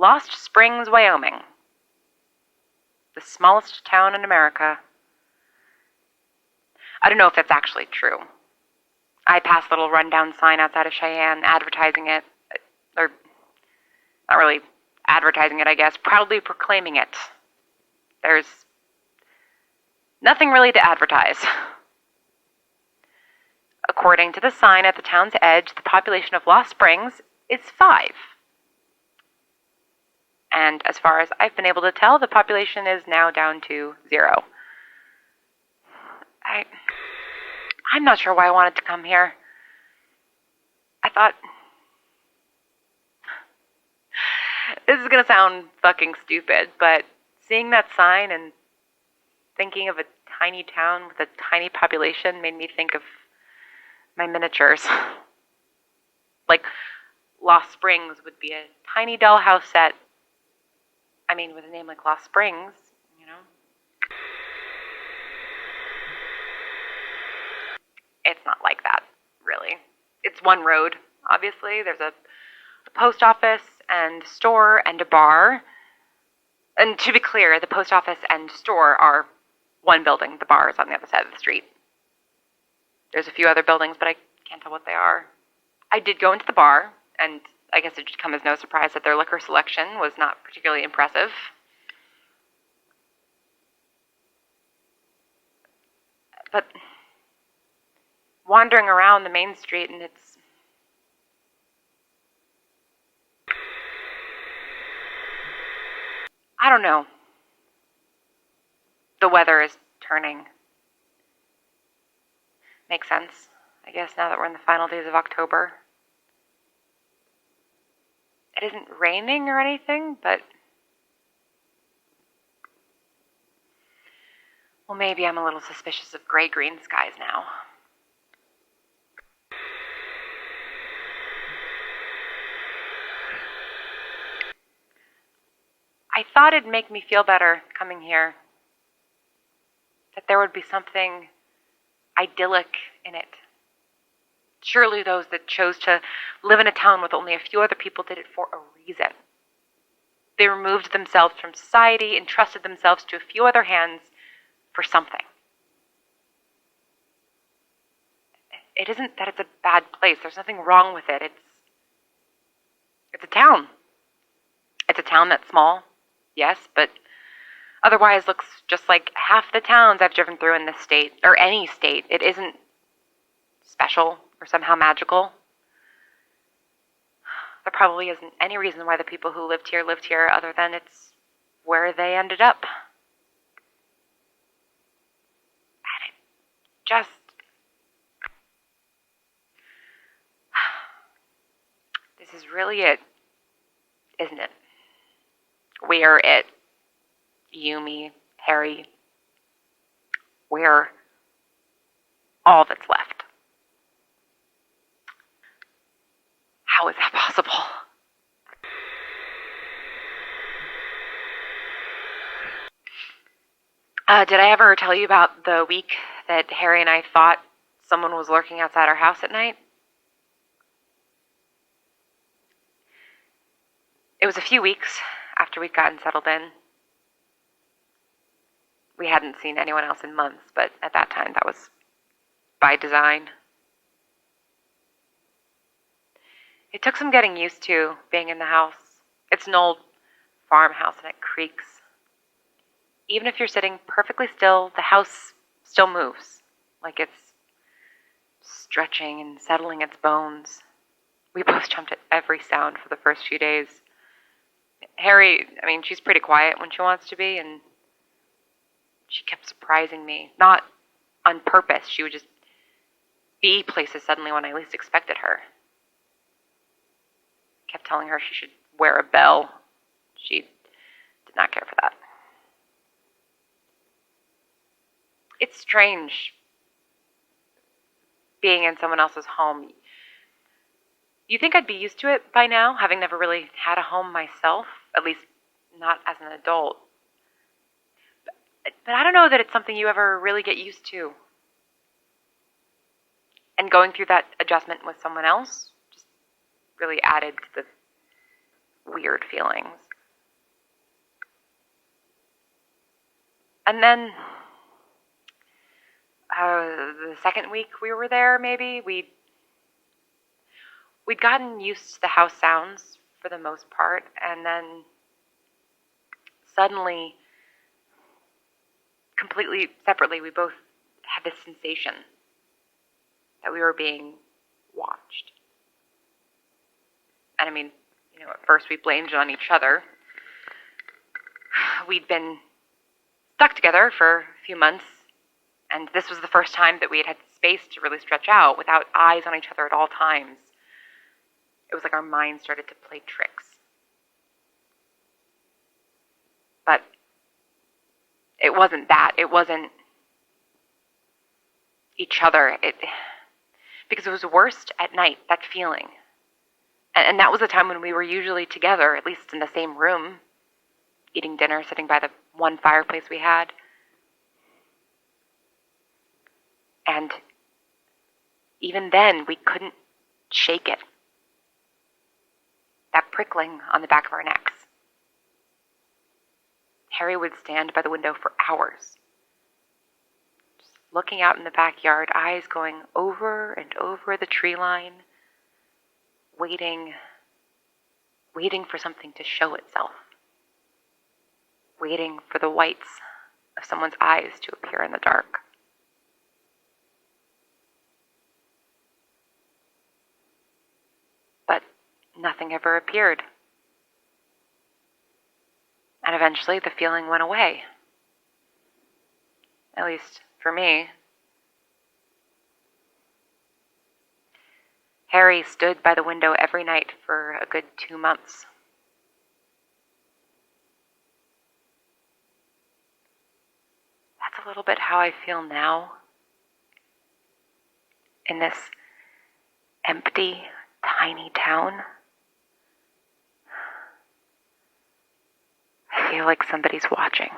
Lost Springs, Wyoming. The smallest town in America. I don't know if that's actually true. I passed a little rundown sign outside of Cheyenne advertising it. Or, not really advertising it, I guess. Proudly proclaiming it. There's nothing really to advertise. According to the sign at the town's edge, the population of Lost Springs is 5. And as far as I've been able to tell, the population is now down to 0. I'm not sure why I wanted to come here. I thought... This is gonna sound fucking stupid, but seeing that sign and thinking of a tiny town with a tiny population made me think of my miniatures. Like, Lost Springs would be a tiny dollhouse set. I mean, with a name like Lost Springs, you know? It's not like that, really. It's one road, obviously. There's a post office and store and a bar. And to be clear, the post office and store are one building. The bar is on the other side of the street. There's a few other buildings, but I can't tell what they are. I did go into the bar, and I guess it should come as no surprise that their liquor selection was not particularly impressive. But wandering around the main street, and it's... I don't know. The weather is turning. Makes sense, I guess, now that we're in the final days of October. It isn't raining or anything, but... Well, maybe I'm a little suspicious of gray-green skies now. I thought it'd make me feel better coming here. That there would be something idyllic in it. Surely those that chose to live in a town with only a few other people did it for a reason. They removed themselves from society and trusted themselves to a few other hands for something. It isn't that it's a bad place. There's nothing wrong with it. It's a town. It's a town that's small, yes, but otherwise looks just like half the towns I've driven through in this state, or any state. It isn't special or somehow magical. There probably isn't any reason why the people who lived here other than it's where they ended up. And it just... This is really it, isn't it? We're it. You, me, Harry. We're all that's left. How is that possible? Did I ever tell you about the week that Harry and I thought someone was lurking outside our house at night? It was a few weeks after we'd gotten settled in. We hadn't seen anyone else in months, but at that time that was by design. It took some getting used to being in the house. It's an old farmhouse and it creaks. Even if you're sitting perfectly still, the house still moves, like it's stretching and settling its bones. We both jumped at every sound for the first few days. Harry, she's pretty quiet when she wants to be, and she kept surprising me. Not on purpose. She would just be places suddenly when I least expected her. I kept telling her she should wear a bell. She did not care for that. It's strange being in someone else's home. You think I'd be used to it by now, having never really had a home myself, at least not as an adult. But I don't know that it's something you ever really get used to. And going through that adjustment with someone else just really added to the weird feelings. And then the second week we were there, maybe we'd gotten used to the house sounds for the most part, and then suddenly, completely separately, we both had this sensation that we were being watched. And I mean, at first we blamed it on each other. We'd been stuck together for a few months, and this was the first time that we had had space to really stretch out without eyes on each other at all times. It was like our minds started to play tricks. But it wasn't that. It wasn't each other. Because it was worst at night, that feeling. And that was a time when we were usually together, at least in the same room, eating dinner, sitting by the one fireplace we had. And even then, we couldn't shake it. That prickling on the back of our necks. Harry would stand by the window for hours, just looking out in the backyard, eyes going over and over the tree line, waiting for something to show itself, waiting for the whites of someone's eyes to appear in the dark. But nothing ever appeared. And eventually the feeling went away. At least for me. Harry stood by the window every night for a good 2 months. That's a little bit how I feel now. In this empty, tiny town. I feel like somebody's watching.